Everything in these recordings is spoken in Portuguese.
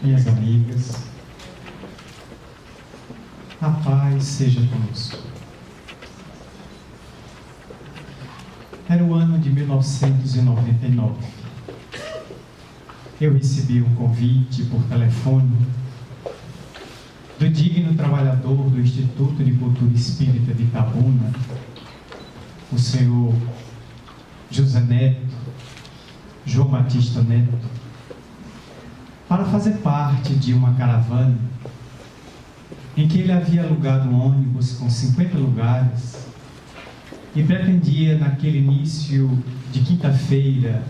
minhas amigas, a paz seja conosco. Era o ano de 1999. Eu recebi um convite por telefone do digno trabalhador do Instituto de Cultura Espírita de Itabuna, o senhor José Neto, João Batista Neto, para fazer parte de uma caravana em que ele havia alugado um ônibus com 50 lugares e pretendia, naquele início de quinta-feira,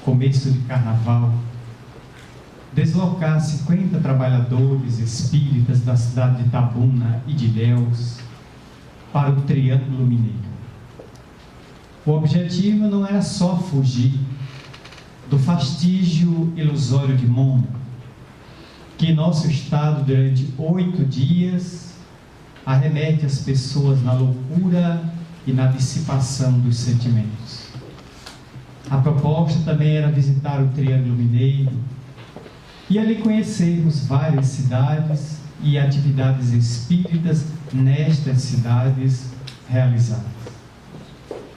começo de carnaval, deslocar 50 trabalhadores espíritas da cidade de Itabuna e de Ilhéus para o Triângulo Mineiro. O objetivo não era só fugir do fastígio ilusório de Momo, que nosso estado durante 8 dias arremete as pessoas na loucura e na dissipação dos sentimentos. A proposta também era visitar o Triângulo Mineiro e ali conhecermos várias cidades e atividades espíritas nestas cidades realizadas.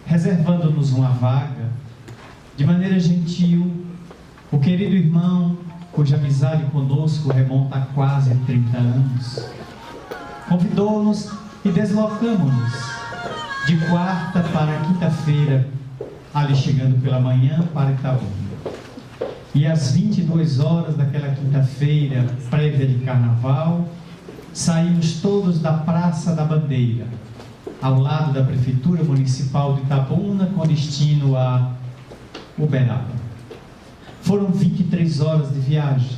Reservando-nos uma vaga, de maneira gentil, o querido irmão, cuja amizade conosco remonta a quase 30 anos, convidou-nos e deslocamos-nos de quarta para quinta-feira, ali chegando pela manhã para Itabuna. E às 22 horas daquela quinta-feira, prévia de carnaval, saímos todos da Praça da Bandeira, ao lado da Prefeitura Municipal de Itabuna, com destino a Uberaba. Foram 23 horas de viagem,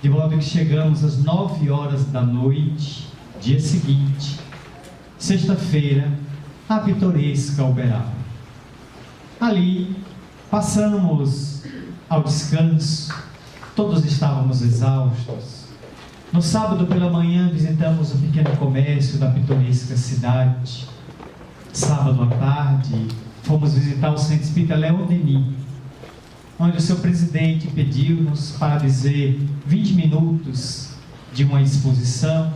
de modo que chegamos às 9 horas da noite, dia seguinte, sexta-feira, à pitoresca Uberaba. Ali, passamos ao descanso, todos estávamos exaustos. No sábado pela manhã, visitamos o pequeno comércio da pitoresca cidade. Sábado à tarde, fomos visitar o Centro Espírita Léon Denis, onde o seu presidente pediu-nos para dizer 20 minutos de uma exposição,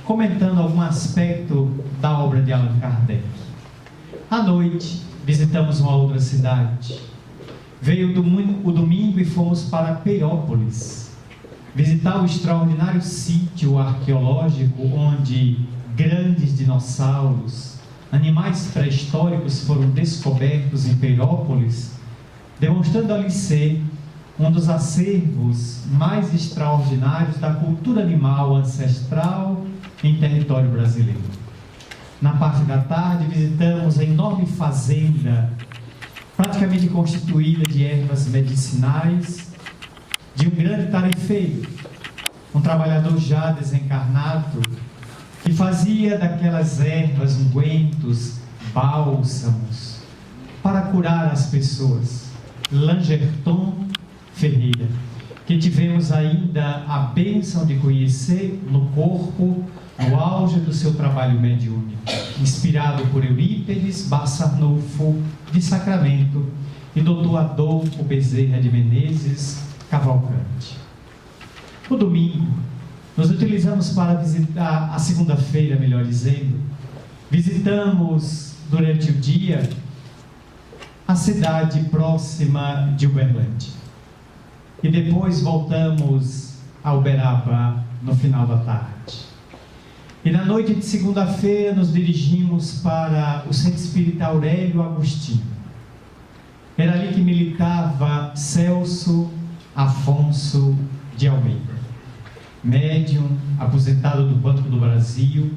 comentando algum aspecto da obra de Allan Kardec. À noite, visitamos uma outra cidade. Veio o domingo e fomos para Peirópolis, visitar o extraordinário sítio arqueológico onde grandes dinossauros, animais pré-históricos foram descobertos em Peirópolis, demonstrando ali ser um dos acervos mais extraordinários da cultura animal ancestral em território brasileiro. Na parte da tarde, visitamos a enorme fazenda, praticamente constituída de ervas medicinais, de um grande tarefeiro, um trabalhador já desencarnado, que fazia daquelas ervas ungüentos, bálsamos, para curar as pessoas. Langerton Ferreira, que tivemos ainda a bênção de conhecer no corpo, no auge do seu trabalho mediúnico, inspirado por Eurípides Barçanufo de Sacramento e Dr. Adolfo Bezerra de Menezes Cavalcante. No domingo, nos utilizamos para visitar, a segunda-feira, melhor dizendo, visitamos durante o dia a cidade próxima de Uberlândia. E depois voltamos a Uberaba no final da tarde. E na noite de segunda-feira nos dirigimos para o Centro Espírita Aurélio Agostinho. Era ali que militava Celso Afonso de Almeida, médium, aposentado do Banco do Brasil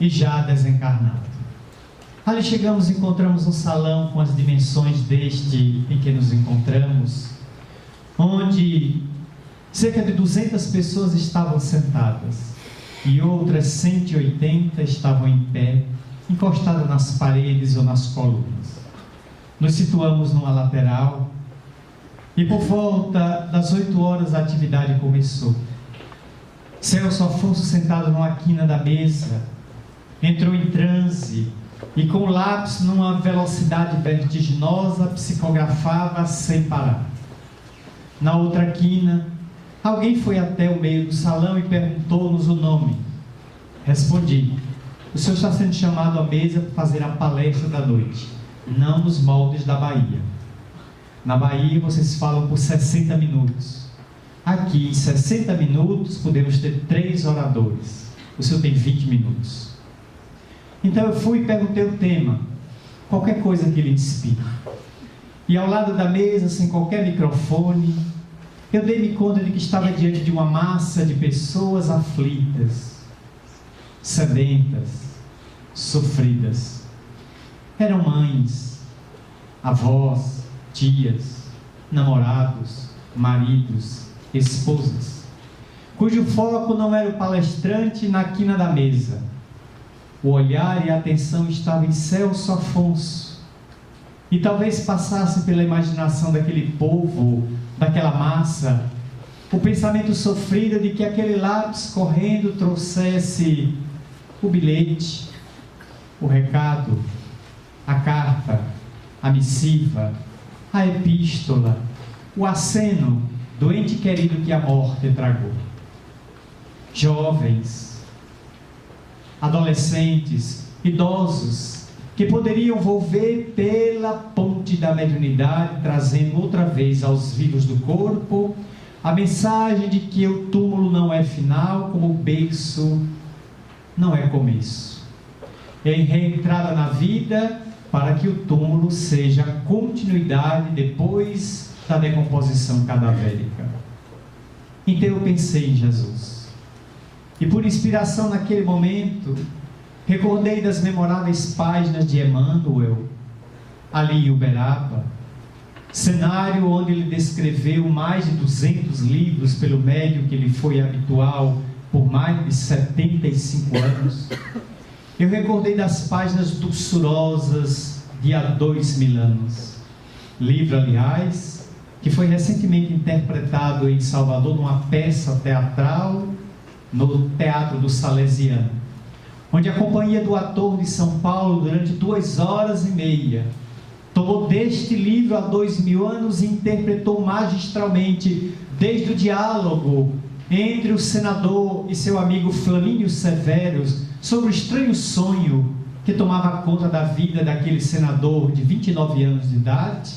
e já desencarnado. Ali chegamos e encontramos um salão com as dimensões deste em que nos encontramos, onde cerca de 200 pessoas estavam sentadas e outras 180 estavam em pé, encostadas nas paredes ou nas colunas. Nos situamos numa lateral e por volta das 8 horas a atividade começou. Celso Afonso, sentado numa quina da mesa, entrou em transe e com o lápis numa velocidade vertiginosa psicografava sem parar. Na outra quina, Alguém foi até o meio do salão e perguntou-nos o nome. Respondi: o senhor está sendo chamado à mesa para fazer a palestra da noite, não nos moldes da Bahia. Na Bahia vocês falam por 60 minutos. Aqui, em 60 minutos, podemos ter 3 oradores. O senhor tem 20 minutos. Então eu fui e perguntei o tema, qualquer coisa que lhe inspire. E ao lado da mesa, sem qualquer microfone, eu dei-me conta de que estava diante de uma massa de pessoas aflitas, sedentas, sofridas. Eram mães, avós, tias, namorados, maridos, esposas, cujo foco não era o palestrante na quina da mesa. O olhar e a atenção estavam em Celso Afonso, e talvez passasse pela imaginação daquele povo, daquela massa, o pensamento sofrido de que aquele lápis correndo trouxesse o bilhete, o recado, a carta, a missiva, a epístola, o aceno do ente querido que a morte tragou. Jovens, adolescentes, idosos, que poderiam volver pela ponte da mediunidade, trazendo outra vez aos vivos do corpo a mensagem de que o túmulo não é final, como o berço não é começo. É reentrada na vida para que o túmulo seja continuidade depois da decomposição cadavérica. Então eu pensei em Jesus. E por inspiração naquele momento, recordei das memoráveis páginas de Emmanuel, ali em Uberaba, cenário onde ele descreveu mais de 200 livros pelo médium que lhe foi habitual por mais de 75 anos. Eu recordei das páginas doçurosas de Há 2000 anos. Livro, aliás, que foi recentemente interpretado em Salvador numa peça teatral no Teatro do Salesiano, onde a companhia do ator de São Paulo, durante 2 horas e meia, tomou deste livro há 2000 anos e interpretou magistralmente, desde o diálogo entre o senador e seu amigo Flamínio Severus, sobre o estranho sonho que tomava conta da vida daquele senador de 29 anos de idade,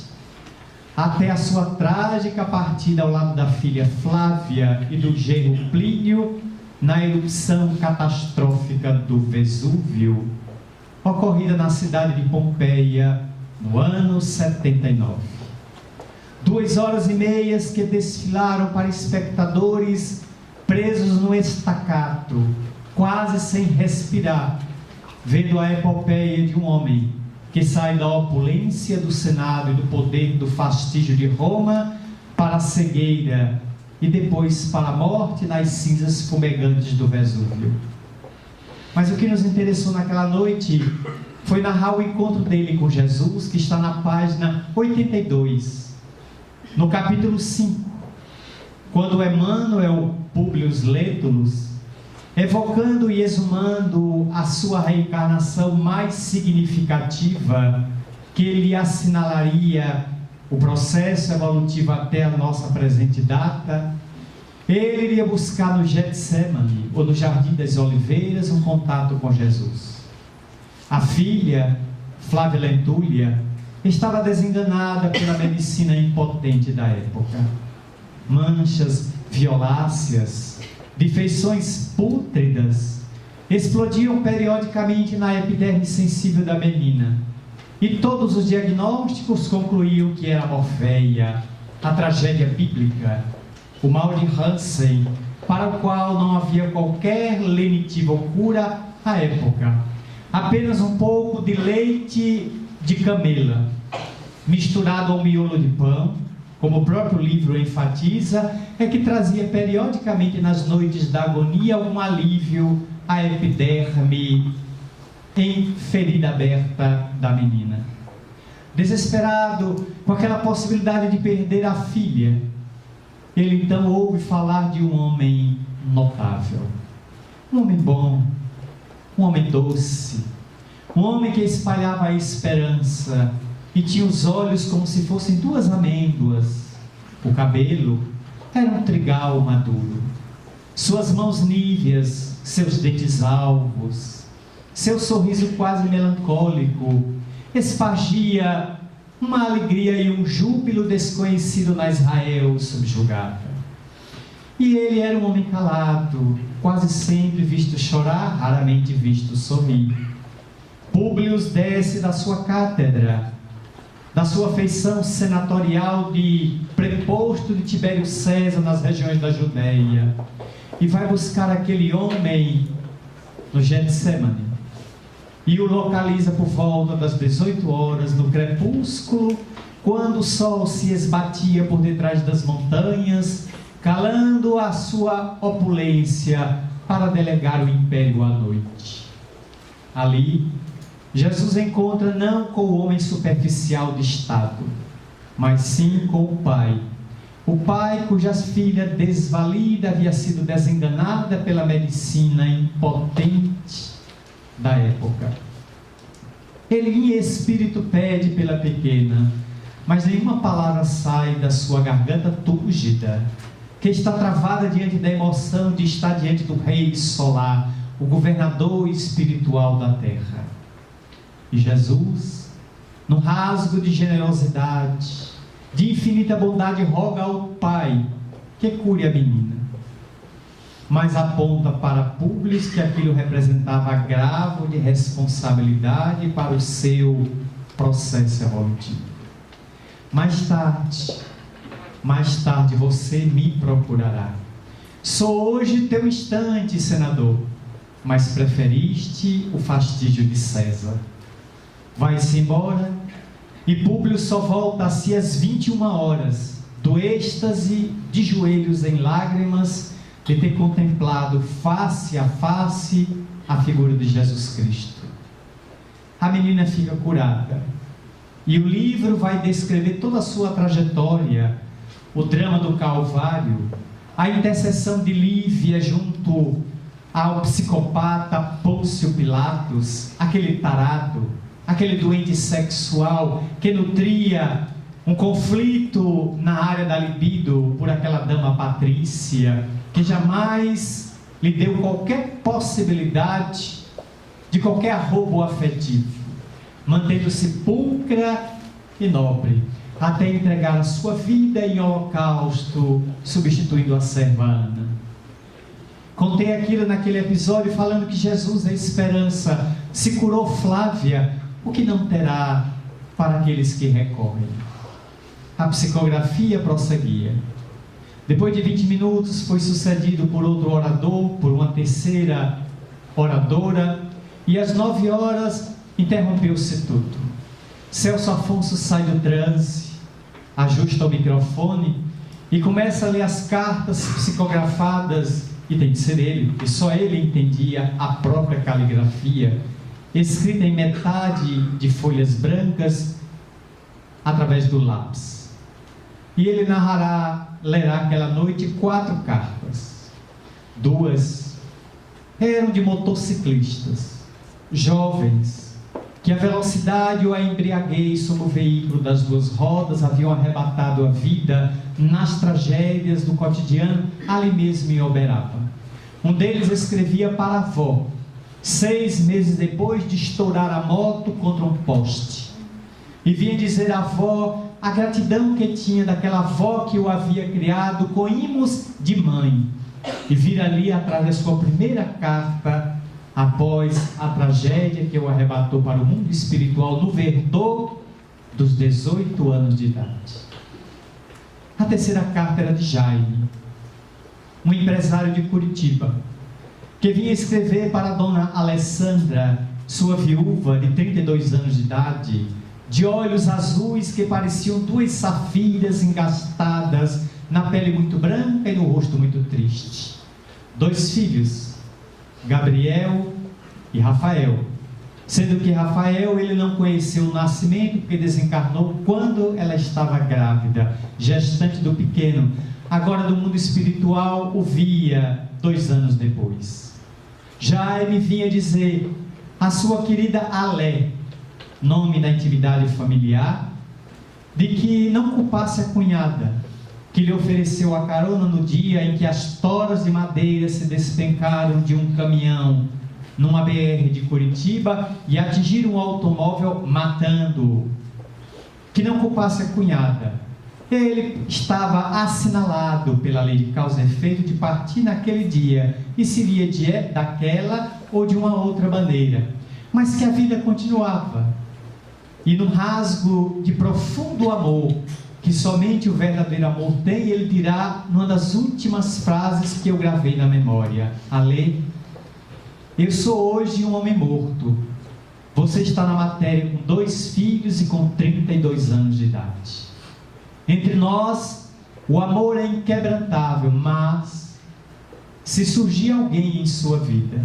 até a sua trágica partida ao lado da filha Flávia e do genro Plínio, na erupção catastrófica do Vesúvio, ocorrida na cidade de Pompeia, no ano 79. 2 horas e meias que desfilaram para espectadores presos no estacato, quase sem respirar, vendo a epopeia de um homem que sai da opulência do Senado e do poder do fastígio de Roma para a cegueira e depois para a morte nas cinzas fumegantes do Vesúvio. Mas o que nos interessou naquela noite foi narrar o encontro dele com Jesus, que está na página 82, no capítulo 5, quando Emmanuel Públio Lentulus, evocando e exumando a sua reencarnação mais significativa, que lhe assinalaria o processo evolutivo até a nossa presente data, ele iria buscar no Getsemane, ou no Jardim das Oliveiras, um contato com Jesus. A filha, Flávia Lentúlia, estava desenganada pela medicina impotente da época. Manchas violáceas, de feições pútridas, explodiam periodicamente na epiderme sensível da menina, e todos os diagnósticos concluíam que era a morféia, a tragédia bíblica, o mal de Hansen, para o qual não havia qualquer lenitivo ou cura à época. Apenas um pouco de leite de camela, misturado ao miolo de pão, como o próprio livro enfatiza, é que trazia periodicamente nas noites da agonia algum alívio à epiderme em ferida aberta da menina. Desesperado com aquela possibilidade de perder a filha, ele então ouve falar de um homem notável, um homem bom, um homem doce, um homem que espalhava a esperança e tinha os olhos como se fossem 2 amêndoas, o cabelo Era um trigal maduro. Suas mãos níveas, seus dentes alvos, seu sorriso quase melancólico, espargia uma alegria e um júbilo desconhecido na Israel subjugada. E ele era um homem calado, quase sempre visto chorar, raramente visto sorrir. Públio desce da sua cátedra, da sua feição senatorial de preposto de Tibério César nas regiões da Judéia, e vai buscar aquele homem no Getsemane, e o localiza por volta das 18 horas, no crepúsculo, quando o sol se esbatia por detrás das montanhas, calando a sua opulência para delegar o império à noite. Ali, Jesus encontra não com o homem superficial de estado, mas sim com o Pai. O Pai cuja filha desvalida havia sido desenganada pela medicina impotente da época. Ele em espírito pede pela pequena, mas nenhuma palavra sai da sua garganta túrgida, que está travada diante da emoção de estar diante do Rei solar, o governador espiritual da terra. E Jesus, no rasgo de generosidade, de infinita bondade, roga ao Pai que cure a menina, mas aponta para Públio que aquilo representava agravo de responsabilidade para o seu processo evolutivo. Mais tarde você me procurará. Sou hoje teu instante, senador, mas preferiste o fastígio de César. Vai-se embora, e Públio só volta a si às 21 horas, do êxtase de joelhos em lágrimas, de ter contemplado face a face a figura de Jesus Cristo. A menina fica curada, e o livro vai descrever toda a sua trajetória, o drama do Calvário, a intercessão de Lívia junto ao psicopata Pôncio Pilatos, aquele tarado, aquele doente sexual que nutria um conflito na área da libido por aquela dama Patrícia, que jamais lhe deu qualquer possibilidade de qualquer arrobo afetivo, mantendo-se pulcra e nobre, até entregar a sua vida em holocausto, substituindo a serva Ana. Contei aquilo naquele episódio falando que Jesus é esperança. Se curou Flávia, o que não terá para aqueles que recorrem? A psicografia prosseguia. Depois de 20 minutos foi sucedido por outro orador, por uma terceira oradora, e às 9 horas interrompeu-se tudo. Celso Afonso sai do transe, ajusta o microfone e começa a ler as cartas psicografadas, e tem de ser ele, e só ele entendia a própria caligrafia, escrita em metade de folhas brancas, através do lápis. E ele lerá aquela noite 4 cartas. 2 eram de motociclistas, jovens, que a velocidade ou a embriaguez sobre o veículo das 2 rodas haviam arrebatado a vida nas tragédias do cotidiano, ali mesmo em Uberaba. Um deles escrevia para a avó, 6 meses depois de estourar a moto contra um poste, e vinha dizer à avó a gratidão que tinha daquela avó que o havia criado com imos de mãe, e vir ali atrás da sua primeira carta, após a tragédia que o arrebatou para o mundo espiritual no verdor dos 18 anos de idade. A terceira carta era de Jaime, um empresário de Curitiba, que vinha escrever para a dona Alessandra, sua viúva de 32 anos de idade, de olhos azuis que pareciam 2 safiras engastadas, na pele muito branca e no rosto muito triste. 2 filhos, Gabriel e Rafael, sendo que Rafael ele não conheceu o nascimento, porque desencarnou quando ela estava grávida, gestante do pequeno. Agora do mundo espiritual o via 2 anos depois. Jaime vinha dizer a sua querida Alé, nome da intimidade familiar, de que não culpasse a cunhada, que lhe ofereceu a carona no dia em que as toras de madeira se despencaram de um caminhão numa BR de Curitiba e atingiram o automóvel, matando-o. Que não culpasse a cunhada. Ele estava assinalado pela lei de causa e efeito de partir naquele dia, e seria daquela ou de uma outra maneira, mas que a vida continuava. E no rasgo de profundo amor, que somente o verdadeiro amor tem, ele dirá, numa das últimas frases que eu gravei na memória, a ler: eu sou hoje um homem morto. Você está na matéria com 2 filhos e com 32 anos de idade. Entre nós, o amor é inquebrantável, mas se surgir alguém em sua vida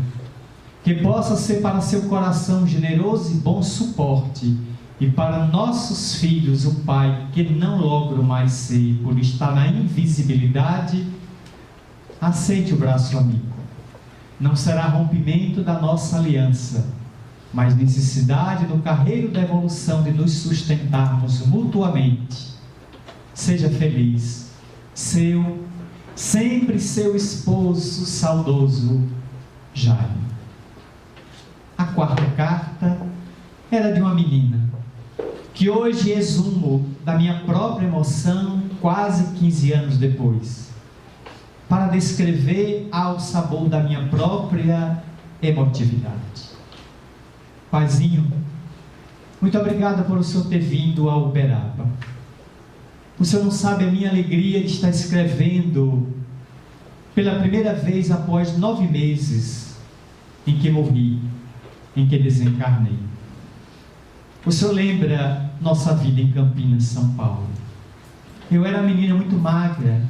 que possa ser para seu coração generoso e bom suporte, e para nossos filhos o pai que não logro mais ser por estar na invisibilidade, aceite o braço amigo. Não será rompimento da nossa aliança, mas necessidade no carreiro da evolução de nos sustentarmos mutuamente. Seja feliz, sempre seu esposo saudoso, Jaime. A 4ª carta era de uma menina, que hoje exumo da minha própria emoção, quase 15 anos depois, para descrever ao sabor da minha própria emotividade. Paizinho, muito obrigada por o senhor ter vindo a Uberaba. O senhor não sabe a minha alegria de estar escrevendo pela primeira vez após 9 meses em que morri, em que desencarnei. O senhor lembra nossa vida em Campinas, São Paulo? Eu era uma menina muito magra,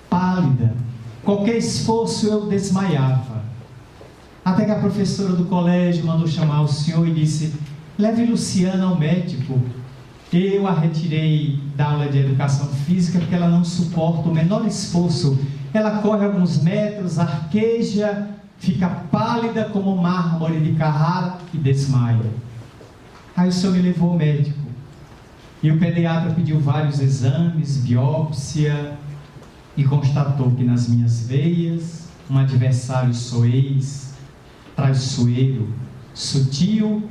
pálida, qualquer esforço eu desmaiava. Até que a professora do colégio mandou chamar o senhor e disse: leve Luciana ao médico. Eu a retirei da aula de educação física porque ela não suporta o menor esforço. Ela corre alguns metros, arqueja, fica pálida como mármore de Carrara e desmaia. Aí o senhor me levou ao médico. E o pediatra pediu vários exames, biópsia, e constatou que nas minhas veias um adversário soez, traiçoeiro, sutil,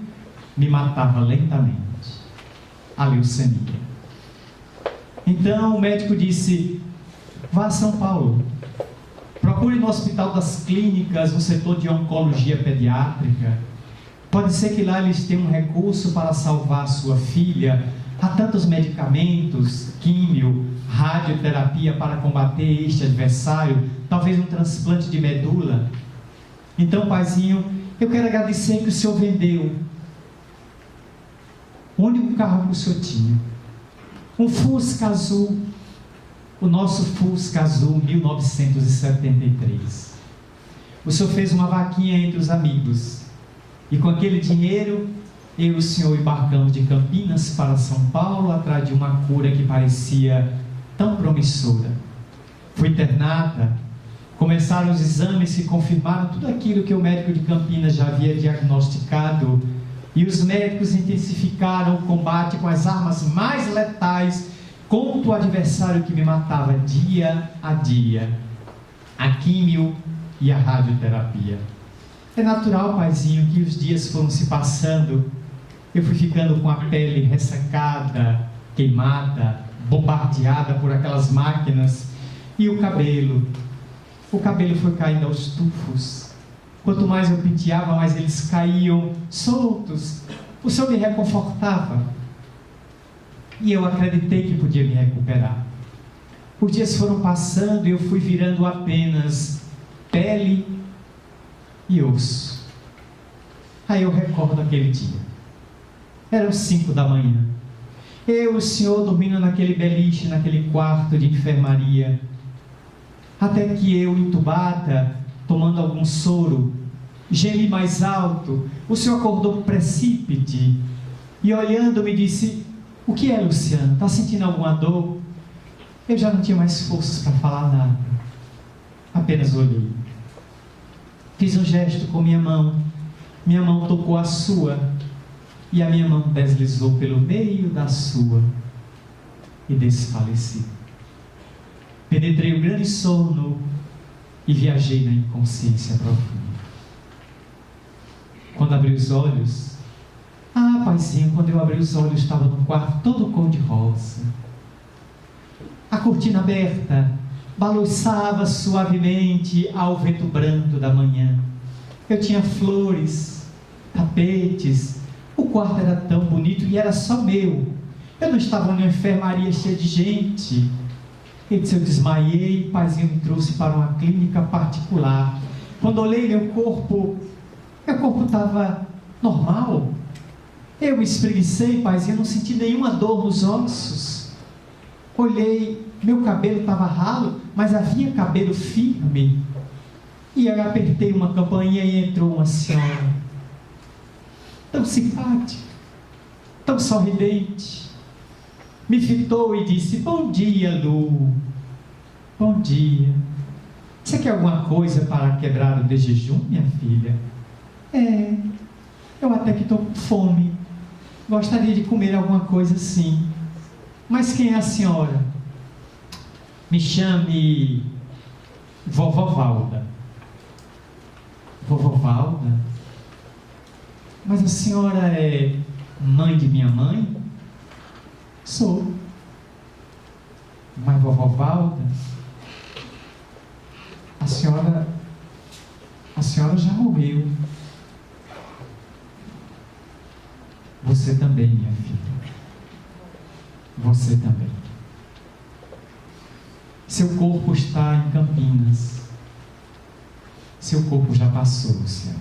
me matava lentamente. A leucemia. Então o médico disse: vá a São Paulo, procure no Hospital das Clínicas, no setor de oncologia pediátrica. Pode ser que lá eles tenham um recurso para salvar sua filha. Há tantos medicamentos, químio, radioterapia para combater este adversário, talvez um transplante de medula. Então, paizinho, eu quero agradecer que o senhor vendeu o único carro que o senhor tinha, um Fusca azul, o nosso Fusca azul 1973. O senhor fez uma vaquinha entre os amigos, e com aquele dinheiro, eu e o senhor embarcamos de Campinas para São Paulo, atrás de uma cura que parecia tão promissora. Fui internada, começaram os exames que confirmaram tudo aquilo que o médico de Campinas já havia diagnosticado, e os médicos intensificaram o combate com as armas mais letais contra o adversário que me matava dia a dia: a químio e a radioterapia. É natural, paizinho, que os dias foram se passando. Eu fui ficando com a pele ressecada, queimada, bombardeada por aquelas máquinas, e o cabelo foi caindo aos tufos. Quanto mais eu penteava, mais eles caíam soltos. O senhor me reconfortava, e eu acreditei que podia me recuperar. Os dias foram passando e eu fui virando apenas pele e osso. Aí eu recordo aquele dia. Eram 5 da manhã. Eu e o senhor dormindo naquele beliche, naquele quarto de enfermaria. Até que eu, entubada, tomando algum soro, gemi mais alto. O senhor acordou precípite e, olhando, me disse: o que é, Luciano? Está sentindo alguma dor? Eu já não tinha mais forças para falar nada. Apenas olhei. Fiz um gesto com minha mão tocou a sua, e a minha mão deslizou pelo meio da sua, e desfaleci. Penetrei o grande sono e viajei na inconsciência profunda. Quando abri os olhos, paizinho, quando eu abri os olhos, estava num quarto todo cor-de-rosa. A cortina aberta balançava suavemente ao vento brando da manhã. Eu tinha flores, tapetes, o quarto era tão bonito e era só meu. Eu não estava numa enfermaria cheia de gente. Eu desmaiei, o paizinho me trouxe para uma clínica particular. Quando olhei meu corpo estava normal. Eu me espreguicei, paizinho, não senti nenhuma dor nos ossos. Olhei, meu cabelo estava ralo, mas havia cabelo firme. E eu apertei uma campainha e entrou uma senhora, tão simpática, tão sorridente. Me fitou e disse: bom dia, Lu. Bom dia. Você quer alguma coisa para quebrar o de jejum, minha filha? Eu até que estou com fome. Gostaria de comer alguma coisa sim. Mas quem é a senhora? Me chame Vovó Valda. Vovó Valda? Mas a senhora é mãe de minha mãe? Sou. Mas Vovó Valda, a senhora já morreu. Você também, minha filha. Você também. Seu corpo está em Campinas. Seu corpo já passou, Luciano.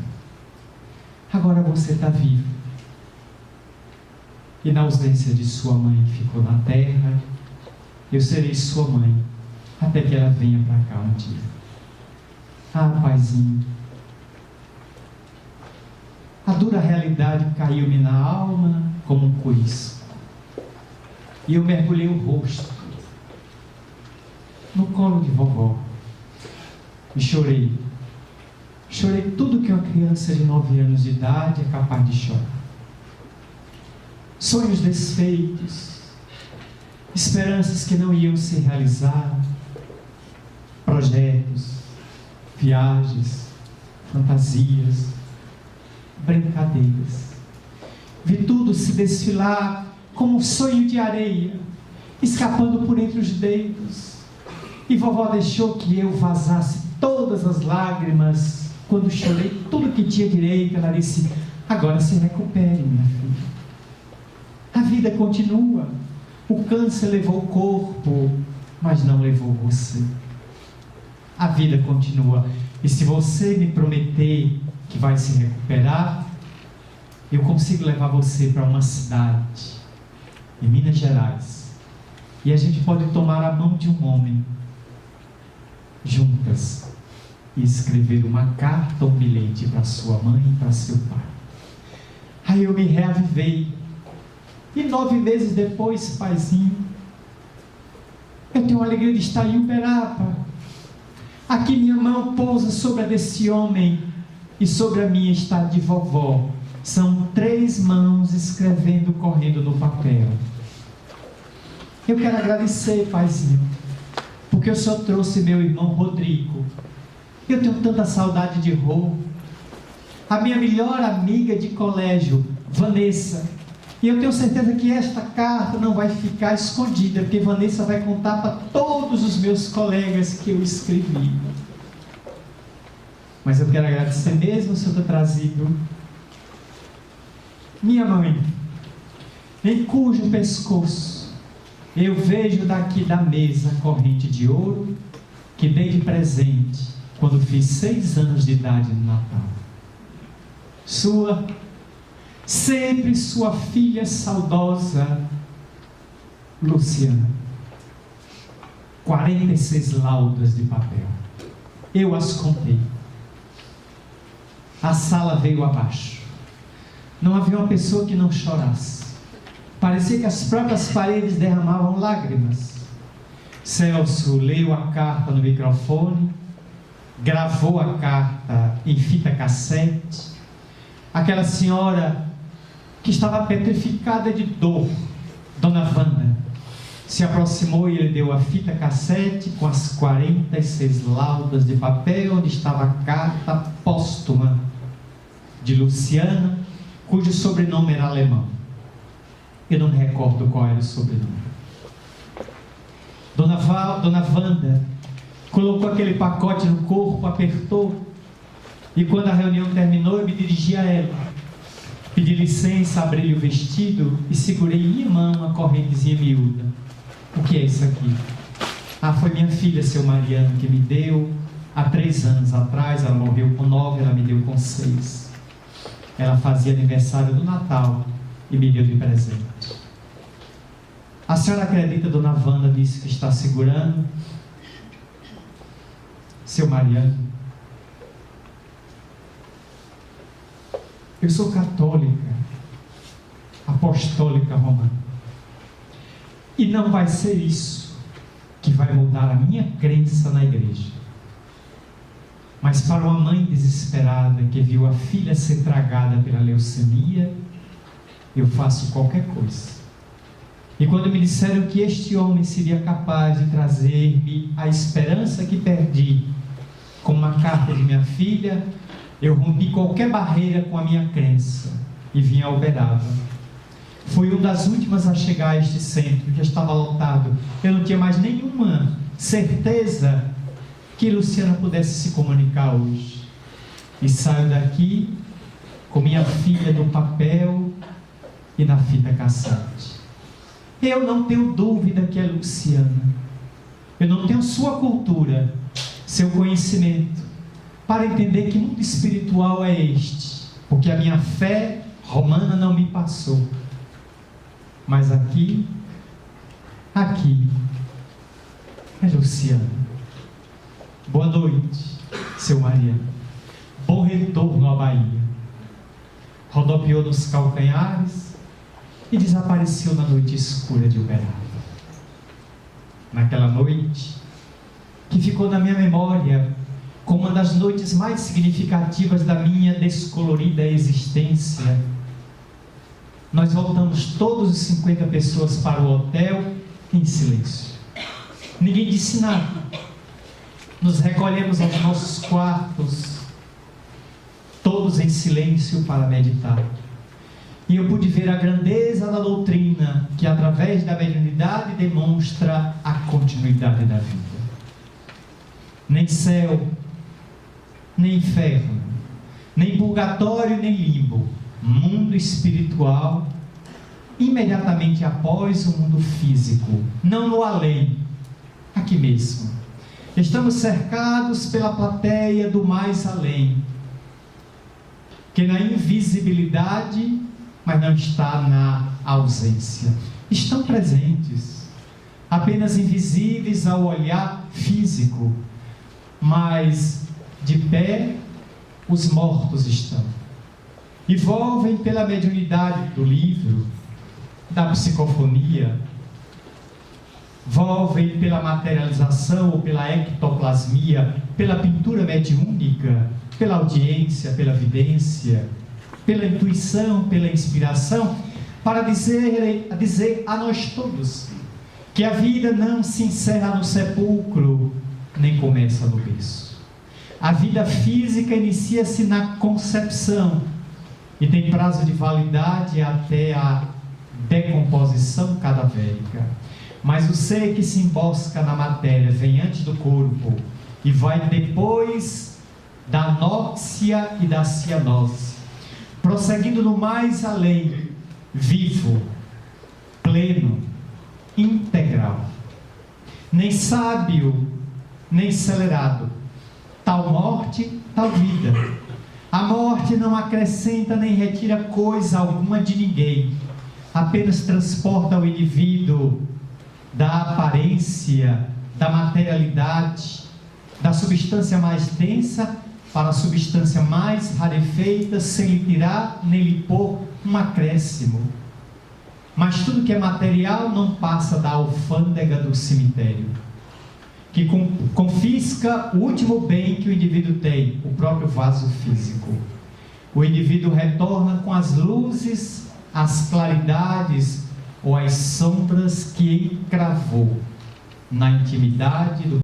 Agora você está vivo. E na ausência de sua mãe que ficou na terra, eu serei sua mãe, até que ela venha para cá um dia. Paizinho, a dura realidade caiu-me na alma como um coice. E eu mergulhei o rosto no colo de vovó. E chorei. Chorei tudo que uma criança de 9 anos de idade é capaz de chorar. Sonhos desfeitos, esperanças que não iam se realizar, projetos, viagens, fantasias, brincadeiras. Vi tudo se desfilar como um sonho de areia, escapando por entre os dedos. E vovó deixou que eu vazasse todas as lágrimas. Quando chorei tudo que tinha direito, ela disse: agora se recupere, minha filha. A vida continua. O câncer levou o corpo, mas não levou você. A vida continua. E se você me prometer que vai se recuperar, eu consigo levar você para uma cidade em Minas Gerais. E a gente pode tomar a mão de um homem juntas e escrever uma carta ou um bilhete para sua mãe e para seu pai. Aí eu me reavivei. E 9 meses depois, paizinho, eu tenho a alegria de estar em Uberaba. Aqui minha mão pousa sobre a desse homem e sobre a minha está de vovó. São 3 mãos escrevendo, correndo no papel. Eu quero agradecer, paizinho, porque o senhor trouxe meu irmão Rodrigo. Eu tenho tanta saudade de Rô. A minha melhor amiga de colégio, Vanessa. E eu tenho certeza que esta carta não vai ficar escondida, porque Vanessa vai contar para todos os meus colegas que eu escrevi. Mas eu quero agradecer mesmo o senhor ter trazido minha mãe, em cujo pescoço eu vejo daqui da mesa a corrente de ouro que dei de presente quando fiz 6 anos de idade no Natal. Sempre sua filha saudosa, Luciana. 46 laudas de papel. Eu as contei. A sala veio abaixo. Não havia uma pessoa que não chorasse. Parecia que as próprias paredes derramavam lágrimas. Celso leu a carta no microfone, gravou a carta em fita cassete. Aquela senhora que estava petrificada de dor, Dona Wanda, se aproximou e ele deu a fita cassete com as 46 laudas de papel, onde estava a carta póstuma de Luciana, cujo sobrenome era alemão. Eu não me recordo qual era o sobrenome. Dona Wanda colocou aquele pacote no corpo, apertou, e quando a reunião terminou, eu me dirigi a ela. Pedi licença, abri-lhe o vestido e segurei em minha mão a correntezinha miúda. O que é isso aqui? Ah, foi minha filha, seu Mariano, que me deu há 3 anos atrás. Ela morreu com 9, ela me deu com 6. Ela fazia aniversário do Natal e me deu de presente. A senhora acredita, dona Wanda disse que está segurando? Seu Mariano, eu sou católica, apostólica romana. E não vai ser isso que vai mudar a minha crença na igreja. Mas para uma mãe desesperada que viu a filha ser tragada pela leucemia, eu faço qualquer coisa. E quando me disseram que este homem seria capaz de trazer-me a esperança que perdi, com uma carta de minha filha, eu rompi qualquer barreira com a minha crença e vim a Uberaba. Fui uma das últimas a chegar a este centro, que estava lotado. Eu não tinha mais nenhuma certeza que Luciana pudesse se comunicar hoje. E saio daqui com minha filha no papel e na fita cassete. Eu não tenho dúvida que é Luciana. Eu não tenho sua cultura, seu conhecimento, para entender que mundo espiritual é este, porque a minha fé romana não me passou. Mas aqui é Luciana. Boa noite, seu Mariano. Bom retorno à Bahia. Rodopiou nos calcanhares e desapareceu na noite escura de Uberaba. Naquela noite, que ficou na minha memória como uma das noites mais significativas da minha descolorida existência, nós voltamos todos os 50 pessoas para o hotel em silêncio. Ninguém disse nada. Nos recolhemos aos nossos quartos, todos em silêncio para meditar. E eu pude ver a grandeza da doutrina que através da mediunidade demonstra a continuidade da vida. Nem céu, nem inferno, nem purgatório, nem limbo. Mundo espiritual, imediatamente após o mundo físico, não no além, aqui mesmo. Estamos cercados pela plateia do mais além, que na invisibilidade, mas não está na ausência. Estão presentes, apenas invisíveis ao olhar físico, mas de pé os mortos estão. E volvem pela mediunidade do livro, da psicofonia, volvem pela materialização ou pela ectoplasmia, pela pintura mediúnica, pela audiência, pela vidência, pela intuição, pela inspiração, para dizer a nós todos que a vida não se encerra no sepulcro, nem começa no berço. A vida física inicia-se na concepção e tem prazo de validade até a decomposição cadavérica. Mas o ser que se embosca na matéria vem antes do corpo e vai depois da nóxia e da cianose, prosseguindo no mais além, vivo, pleno, integral. Nem sábio, nem acelerado. Tal morte, tal vida. A morte não acrescenta nem retira coisa alguma de ninguém, apenas transporta o indivíduo da aparência, da materialidade, da substância mais densa para a substância mais rarefeita, sem lhe tirar nem lhe pôr um acréscimo. Mas tudo que é material não passa da alfândega do cemitério, que confisca o último bem que o indivíduo tem, o próprio vaso físico. O indivíduo retorna com as luzes, as claridades ou as sombras que encravou na intimidade do